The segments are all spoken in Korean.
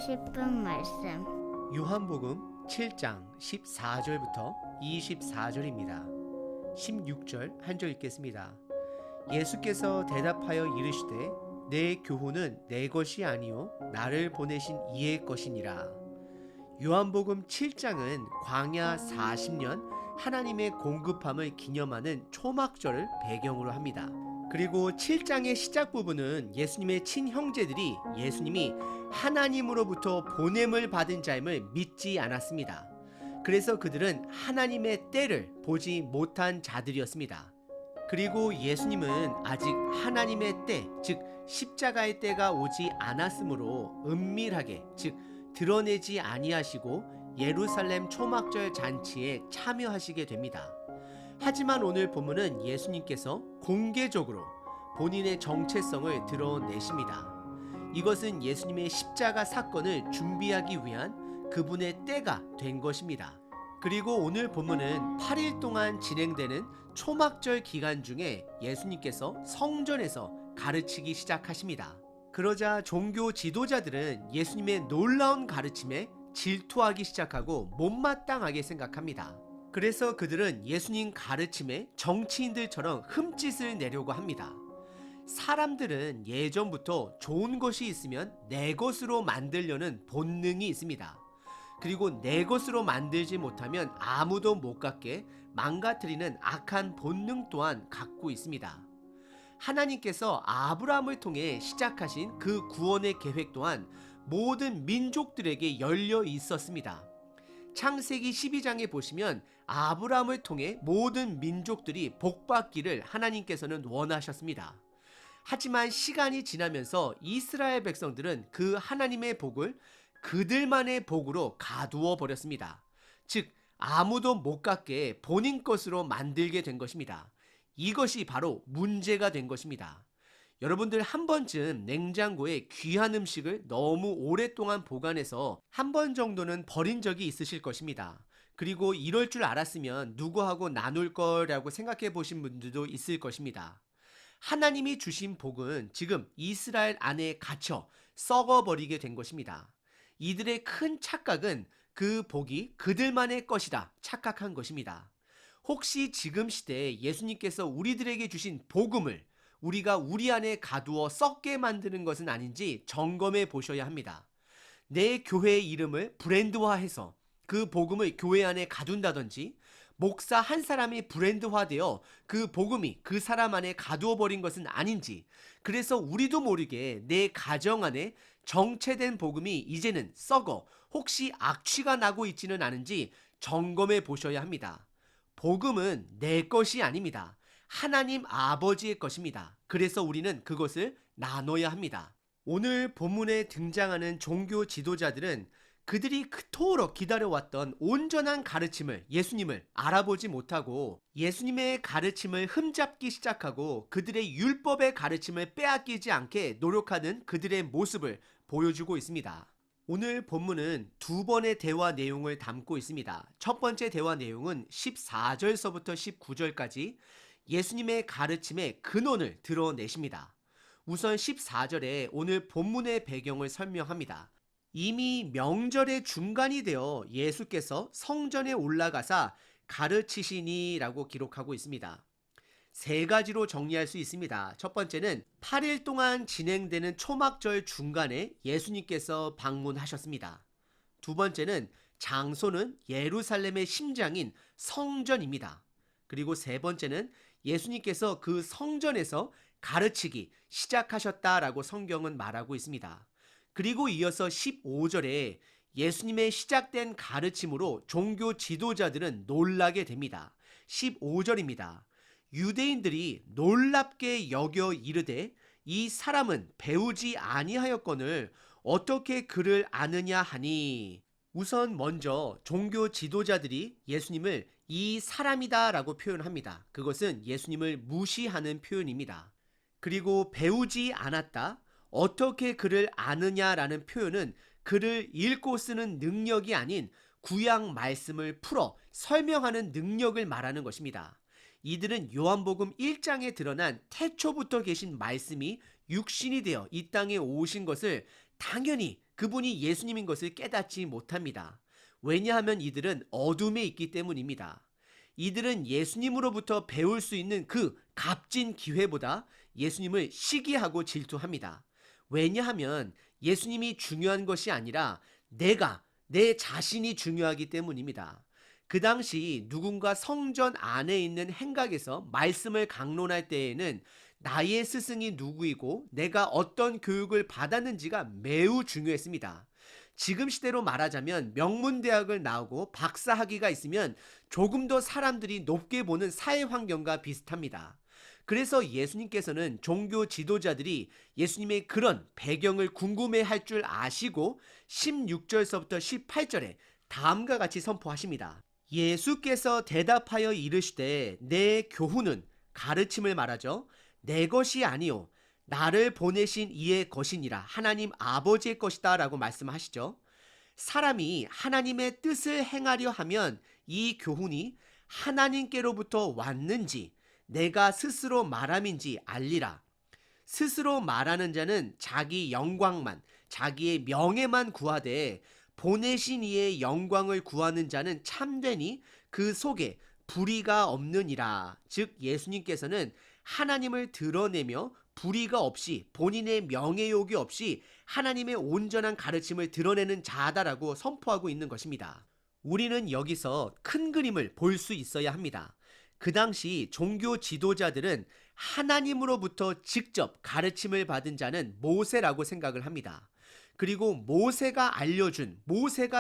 싶은 말씀. 요한복음 7장 14절부터 24절입니다. 16절 한 절 읽겠습니다. 예수께서 대답하여 이르시되 내 교훈은 내 것이 아니요 나를 보내신 이의 것이니라. 요한복음 7장은 광야 40년 하나님의 공급함을 기념하는 초막절을 배경으로 합니다. 그리고 7장의 시작 부분은 예수님의 친형제들이 예수님이 하나님으로부터 보냄을 받은 자임을 믿지 않았습니다. 그래서 그들은 하나님의 때를 보지 못한 자들이었습니다. 그리고 예수님은 아직 하나님의 때, 즉 십자가의 때가 오지 않았으므로 은밀하게, 즉 드러내지 아니하시고 예루살렘 초막절 잔치에 참여하시게 됩니다. 하지만 오늘 본문은 예수님께서 공개적으로 본인의 정체성을 드러내십니다. 이것은 예수님의 십자가 사건을 준비하기 위한 그분의 때가 된 것입니다. 그리고 오늘 본문은 8일 동안 진행되는 초막절 기간 중에 예수님께서 성전에서 가르치기 시작하십니다. 그러자 종교 지도자들은 예수님의 놀라운 가르침에 질투하기 시작하고 못마땅하게 생각합니다. 그래서 그들은 예수님 가르침에 정치인들처럼 흠짓을 내려고 합니다. 사람들은 예전부터 좋은 것이 있으면 내 것으로 만들려는 본능이 있습니다. 그리고 내 것으로 만들지 못하면 아무도 못 갖게 망가뜨리는 악한 본능 또한 갖고 있습니다. 하나님께서 아브라함을 통해 시작하신 그 구원의 계획 또한 모든 민족들에게 열려 있었습니다. 창세기 12장에 보시면 아브라함을 통해 모든 민족들이 복받기를 하나님께서는 원하셨습니다. 하지만 시간이 지나면서 이스라엘 백성들은 그 하나님의 복을 그들만의 복으로 가두어 버렸습니다. 즉 아무도 못 갖게 본인 것으로 만들게 된 것입니다. 이것이 바로 문제가 된 것입니다. 여러분들 한 번쯤 냉장고에 귀한 음식을 너무 오랫동안 보관해서 한 번 정도는 버린 적이 있으실 것입니다. 그리고 이럴 줄 알았으면 누구하고 나눌 거라고 생각해 보신 분들도 있을 것입니다. 하나님이 주신 복은 지금 이스라엘 안에 갇혀 썩어버리게 된 것입니다. 이들의 큰 착각은 그 복이 그들만의 것이다 착각한 것입니다. 혹시 지금 시대에 예수님께서 우리들에게 주신 복음을 우리가 우리 안에 가두어 썩게 만드는 것은 아닌지 점검해 보셔야 합니다. 내 교회의 이름을 브랜드화해서 그 복음을 교회 안에 가둔다든지 목사 한 사람이 브랜드화되어 그 복음이 그 사람 안에 가두어 버린 것은 아닌지, 그래서 우리도 모르게 내 가정 안에 정체된 복음이 이제는 썩어 혹시 악취가 나고 있지는 않은지 점검해 보셔야 합니다. 복음은 내 것이 아닙니다. 하나님 아버지의 것입니다. 그래서 우리는 그것을 나눠야 합니다. 오늘 본문에 등장하는 종교 지도자들은 그들이 그토록 기다려왔던 온전한 가르침을, 예수님을 알아보지 못하고 예수님의 가르침을 흠잡기 시작하고 그들의 율법의 가르침을 빼앗기지 않게 노력하는 그들의 모습을 보여주고 있습니다. 오늘 본문은 두 번의 대화 내용을 담고 있습니다. 첫 번째 대화 내용은 14절서부터 19절까지 예수님의 가르침의 근원을 드러내십니다. 우선 14절에 오늘 본문의 배경을 설명합니다. 이미 명절의 중간이 되어 예수께서 성전에 올라가사 가르치시니라고 기록하고 있습니다. 세 가지로 정리할 수 있습니다. 첫 번째는 8일 동안 진행되는 초막절 중간에 예수님께서 방문하셨습니다. 두 번째는 장소는 예루살렘의 심장인 성전입니다. 그리고 세 번째는 예수님께서 그 성전에서 가르치기 시작하셨다라고 성경은 말하고 있습니다. 그리고 이어서 15절에 예수님의 시작된 가르침으로 종교 지도자들은 놀라게 됩니다. 15절입니다. 유대인들이 놀랍게 여겨 이르되 이 사람은 배우지 아니하였거늘 어떻게 그를 아느냐 하니. 우선 먼저 종교 지도자들이 예수님을 이 사람이다 라고 표현합니다. 그것은 예수님을 무시하는 표현입니다. 그리고 배우지 않았다, 어떻게 그를 아느냐라는 표현은 그를 읽고 쓰는 능력이 아닌 구약 말씀을 풀어 설명하는 능력을 말하는 것입니다. 이들은 요한복음 1장에 드러난 태초부터 계신 말씀이 육신이 되어 이 땅에 오신 것을 당연히 그분이 예수님인 것을 깨닫지 못합니다. 왜냐하면 이들은 어둠에 있기 때문입니다. 이들은 예수님으로부터 배울 수 있는 그 값진 기회보다 예수님을 시기하고 질투합니다. 왜냐하면 예수님이 중요한 것이 아니라 내 자신이 중요하기 때문입니다. 그 당시 누군가 성전 안에 있는 행각에서 말씀을 강론할 때에는 나의 스승이 누구이고 내가 어떤 교육을 받았는지가 매우 중요했습니다. 지금 시대로 말하자면 명문대학을 나오고 박사학위가 있으면 조금 더 사람들이 높게 보는 사회 환경과 비슷합니다. 그래서 예수님께서는 종교 지도자들이 예수님의 그런 배경을 궁금해 할 줄 아시고 16절서부터 18절에 다음과 같이 선포하십니다. 예수께서 대답하여 이르시되 내 교훈은 가르침을 말하죠. 내 것이 아니요 나를 보내신 이의 것이니라 하나님 아버지의 것이다 라고 말씀하시죠. 사람이 하나님의 뜻을 행하려 하면 이 교훈이 하나님께로부터 왔는지 내가 스스로 말함인지 알리라. 스스로 말하는 자는 자기 영광만 자기의 명예만 구하되 보내신 이의 영광을 구하는 자는 참되니 그 속에 불의가 없느니라. 즉 예수님께서는 하나님을 드러내며 불의가 없이 본인의 명예욕이 없이 하나님의 온전한 가르침을 드러내는 자다라고 선포하고 있는 것입니다. 우리는 여기서 큰 그림을 볼 수 있어야 합니다. 그 당시 종교 지도자들은 하나님으로부터 직접 가르침을 받은 자는 모세라고 생각을 합니다. 그리고 모세가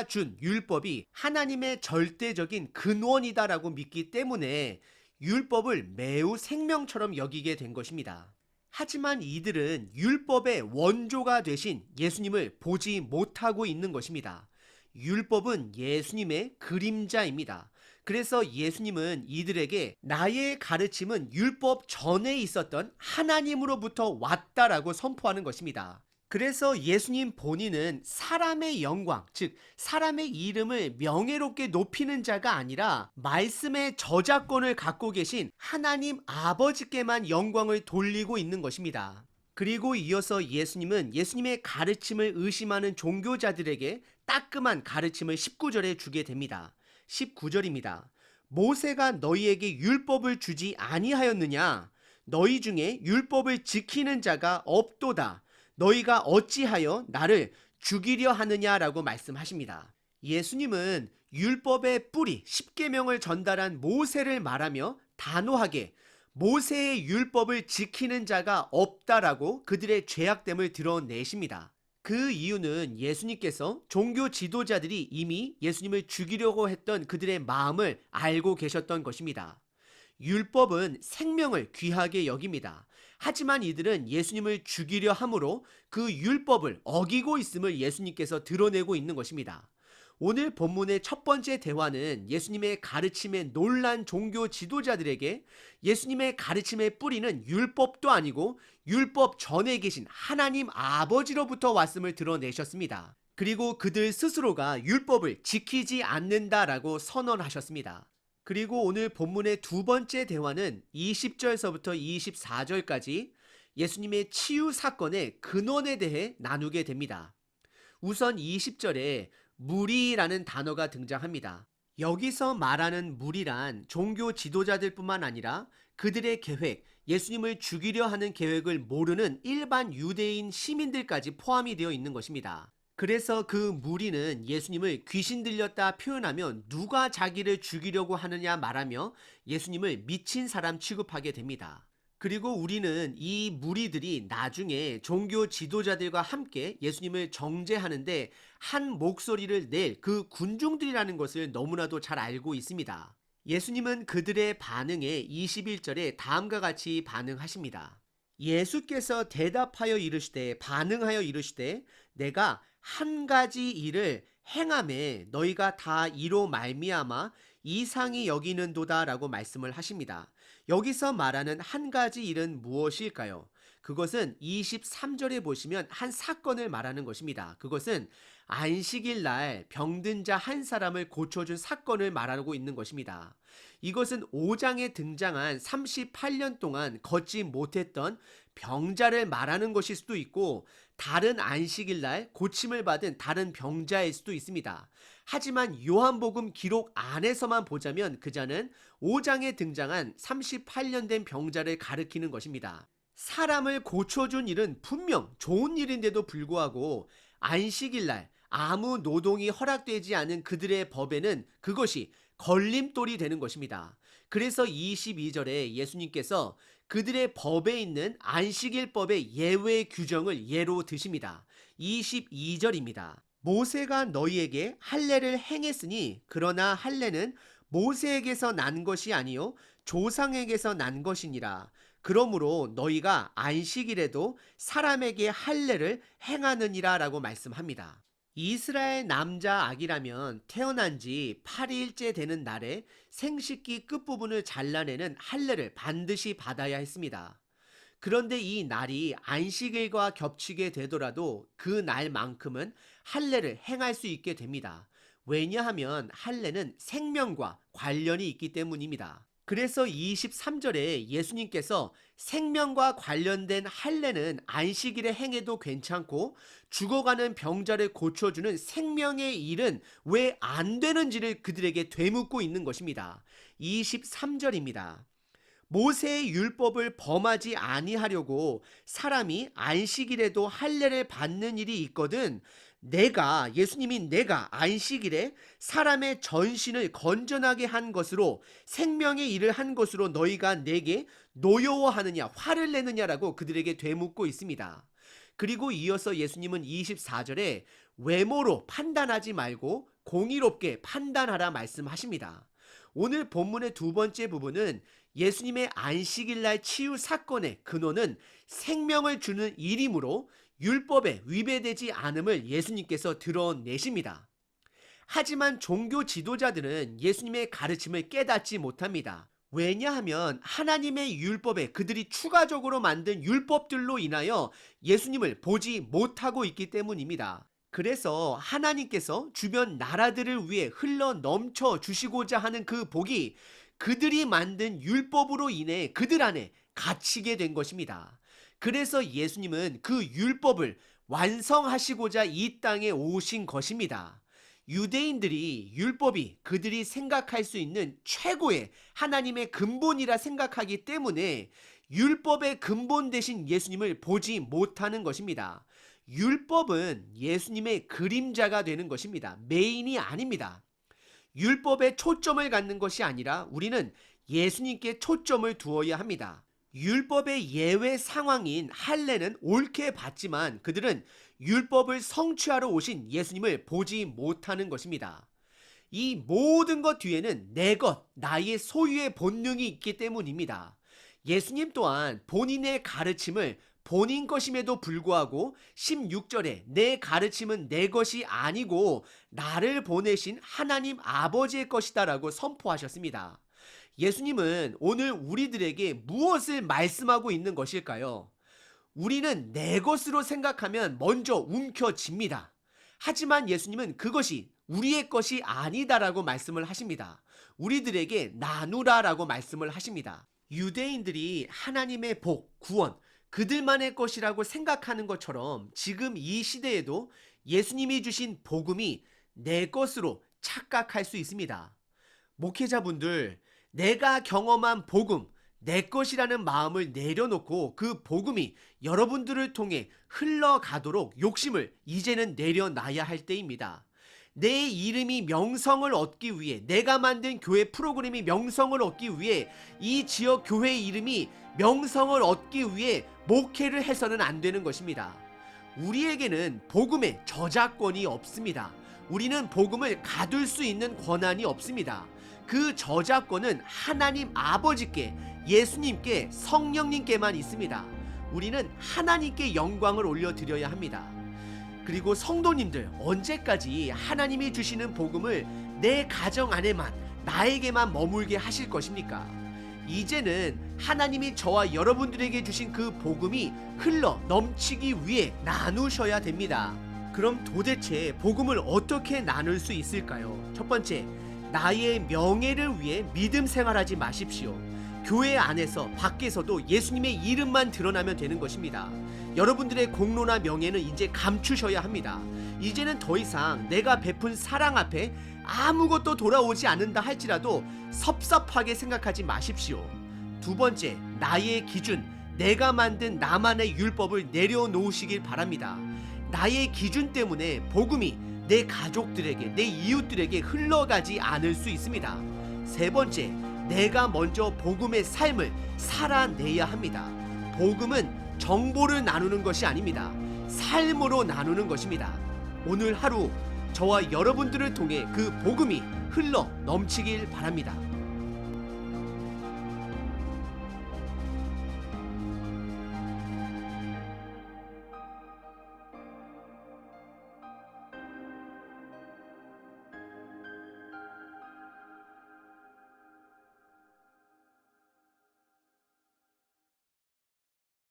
준 율법이 하나님의 절대적인 근원이다라고 믿기 때문에 율법을 매우 생명처럼 여기게 된 것입니다. 하지만 이들은 율법의 원조가 되신 예수님을 보지 못하고 있는 것입니다. 율법은 예수님의 그림자입니다. 그래서 예수님은 이들에게 나의 가르침은 율법 전에 있었던 하나님으로부터 왔다라고 선포하는 것입니다. 그래서 예수님 본인은 사람의 영광, 즉 사람의 이름을 명예롭게 높이는 자가 아니라 말씀의 저작권을 갖고 계신 하나님 아버지께만 영광을 돌리고 있는 것입니다. 그리고 이어서 예수님은 예수님의 가르침을 의심하는 종교자들에게 따끔한 가르침을 19절에 주게 됩니다. 19절입니다. 모세가 너희에게 율법을 주지 아니하였느냐? 너희 중에 율법을 지키는 자가 없도다. 너희가 어찌하여 나를 죽이려 하느냐라고 말씀하십니다. 예수님은 율법의 뿌리 10계명을 전달한 모세를 말하며 단호하게 모세의 율법을 지키는 자가 없다라고 그들의 죄악됨을 드러내십니다. 그 이유는 예수님께서 종교 지도자들이 이미 예수님을 죽이려고 했던 그들의 마음을 알고 계셨던 것입니다. 율법은 생명을 귀하게 여깁니다. 하지만 이들은 예수님을 죽이려 함으로 그 율법을 어기고 있음을 예수님께서 드러내고 있는 것입니다. 오늘 본문의 첫 번째 대화는 예수님의 가르침에 놀란 종교 지도자들에게 예수님의 가르침의 뿌리는 율법도 아니고 율법 전에 계신 하나님 아버지로부터 왔음을 드러내셨습니다. 그리고 그들 스스로가 율법을 지키지 않는다라고 선언하셨습니다. 그리고 오늘 본문의 두 번째 대화는 20절서부터 24절까지 예수님의 치유 사건의 근원에 대해 나누게 됩니다. 우선 20절에 무리라는 단어가 등장합니다. 여기서 말하는 무리란 종교 지도자들뿐만 아니라 그들의 계획, 예수님을 죽이려 하는 계획을 모르는 일반 유대인 시민들까지 포함이 되어 있는 것입니다. 그래서 그 무리는 예수님을 귀신 들렸다 표현하면 누가 자기를 죽이려고 하느냐 말하며 예수님을 미친 사람 취급하게 됩니다. 그리고 우리는 이 무리들이 나중에 종교 지도자들과 함께 예수님을 정죄하는데 한 목소리를 낼 그 군중들이라는 것을 너무나도 잘 알고 있습니다. 예수님은 그들의 반응에 21절에 다음과 같이 반응하십니다. 예수께서 반응하여 이르시되 내가 한 가지 일을 행함에 너희가 다 이로 말미암아 이상히 여기는도다 라고 말씀을 하십니다. 여기서 말하는 한 가지 일은 무엇일까요? 그것은 23절에 보시면 한 사건을 말하는 것입니다. 그것은 안식일 날 병든 자 한 사람을 고쳐준 사건을 말하고 있는 것입니다. 이것은 5장에 등장한 38년 동안 걷지 못했던 병자를 말하는 것일 수도 있고, 다른 안식일 날 고침을 받은 다른 병자일 수도 있습니다. 하지만 요한복음 기록 안에서만 보자면 그 자는 5장에 등장한 38년 된 병자를 가리키는 것입니다. 사람을 고쳐준 일은 분명 좋은 일인데도 불구하고 안식일 날 아무 노동이 허락되지 않은 그들의 법에는 그것이 걸림돌이 되는 것입니다. 그래서 22절에 예수님께서 그들의 법에 있는 안식일법의 예외 규정을 예로 드십니다. 22절입니다. 모세가 너희에게 할례를 행했으니 그러나 할례는 모세에게서 난 것이 아니요 조상에게서 난 것이니라. 그러므로 너희가 안식일에도 사람에게 할례를 행하느니라 라고 말씀합니다. 이스라엘 남자 아기라면 태어난 지 8일째 되는 날에 생식기 끝부분을 잘라내는 할례를 반드시 받아야 했습니다. 그런데 이 날이 안식일과 겹치게 되더라도 그 날만큼은 할례를 행할 수 있게 됩니다. 왜냐하면 할례는 생명과 관련이 있기 때문입니다. 그래서 23절에 예수님께서 생명과 관련된 할례는 안식일에 행해도 괜찮고 죽어가는 병자를 고쳐주는 생명의 일은 왜 안 되는지를 그들에게 되묻고 있는 것입니다. 23절입니다. 모세의 율법을 범하지 아니하려고 사람이 안식일에도 할례를 받는 일이 있거든 예수님이 내가 안식일에 사람의 전신을 건전하게 한 것으로 생명의 일을 한 것으로 너희가 내게 노여워하느냐 화를 내느냐라고 그들에게 되묻고 있습니다. 그리고 이어서 예수님은 24절에 외모로 판단하지 말고 공의롭게 판단하라 말씀하십니다. 오늘 본문의 두 번째 부분은 예수님의 안식일날 치유 사건의 근원은 생명을 주는 일이므로 율법에 위배되지 않음을 예수님께서 드러내십니다. 하지만 종교 지도자들은 예수님의 가르침을 깨닫지 못합니다. 왜냐하면 하나님의 율법에 그들이 추가적으로 만든 율법들로 인하여 예수님을 보지 못하고 있기 때문입니다. 그래서 하나님께서 주변 나라들을 위해 흘러 넘쳐 주시고자 하는 그 복이 그들이 만든 율법으로 인해 그들 안에 갇히게 된 것입니다. 그래서 예수님은 그 율법을 완성하시고자 이 땅에 오신 것입니다. 유대인들이 율법이 그들이 생각할 수 있는 최고의 하나님의 근본이라 생각하기 때문에 율법의 근본 대신 예수님을 보지 못하는 것입니다. 율법은 예수님의 그림자가 되는 것입니다. 메인이 아닙니다. 율법에 초점을 갖는 것이 아니라 우리는 예수님께 초점을 두어야 합니다. 율법의 예외 상황인 할례는 옳게 봤지만 그들은 율법을 성취하러 오신 예수님을 보지 못하는 것입니다. 이 모든 것 뒤에는 내 것, 나의 소유의 본능이 있기 때문입니다. 예수님 또한 본인의 가르침을 본인 것임에도 불구하고 16절에 내 가르침은 내 것이 아니고 나를 보내신 하나님 아버지의 것이다 라고 선포하셨습니다. 예수님은 오늘 우리들에게 무엇을 말씀하고 있는 것일까요? 우리는 내 것으로 생각하면 먼저 움켜쥡니다. 하지만 예수님은 그것이 우리의 것이 아니다라고 말씀을 하십니다. 우리들에게 나누라라고 말씀을 하십니다. 유대인들이 하나님의 복, 구원, 그들만의 것이라고 생각하는 것처럼 지금 이 시대에도 예수님이 주신 복음이 내 것으로 착각할 수 있습니다. 목회자분들, 내가 경험한 복음, 내 것이라는 마음을 내려놓고 그 복음이 여러분들을 통해 흘러가도록 욕심을 이제는 내려놔야 할 때입니다. 내 이름이 명성을 얻기 위해, 내가 만든 교회 프로그램이 명성을 얻기 위해, 이 지역 교회 이름이 명성을 얻기 위해 목회를 해서는 안 되는 것입니다. 우리에게는 복음의 저작권이 없습니다. 우리는 복음을 가둘 수 있는 권한이 없습니다. 그 저작권은 하나님 아버지께, 예수님께, 성령님께만 있습니다. 우리는 하나님께 영광을 올려드려야 합니다. 그리고 성도님들, 언제까지 하나님이 주시는 복음을 내 가정 안에만, 나에게만 머물게 하실 것입니까? 이제는 하나님이 저와 여러분들에게 주신 그 복음이 흘러 넘치기 위해 나누셔야 됩니다. 그럼 도대체 복음을 어떻게 나눌 수 있을까요? 첫 번째, 나의 명예를 위해 믿음 생활하지 마십시오. 교회 안에서 밖에서도 예수님의 이름만 드러나면 되는 것입니다. 여러분들의 공로나 명예는 이제 감추셔야 합니다. 이제는 더 이상 내가 베푼 사랑 앞에 아무것도 돌아오지 않는다 할지라도 섭섭하게 생각하지 마십시오. 두 번째, 나의 기준, 내가 만든 나만의 율법을 내려놓으시길 바랍니다. 나의 기준 때문에 복음이 내 가족들에게, 내 이웃들에게 흘러가지 않을 수 있습니다. 세 번째, 내가 먼저 복음의 삶을 살아내야 합니다. 복음은 정보를 나누는 것이 아닙니다. 삶으로 나누는 것입니다. 오늘 하루 저와 여러분들을 통해 그 복음이 흘러 넘치길 바랍니다.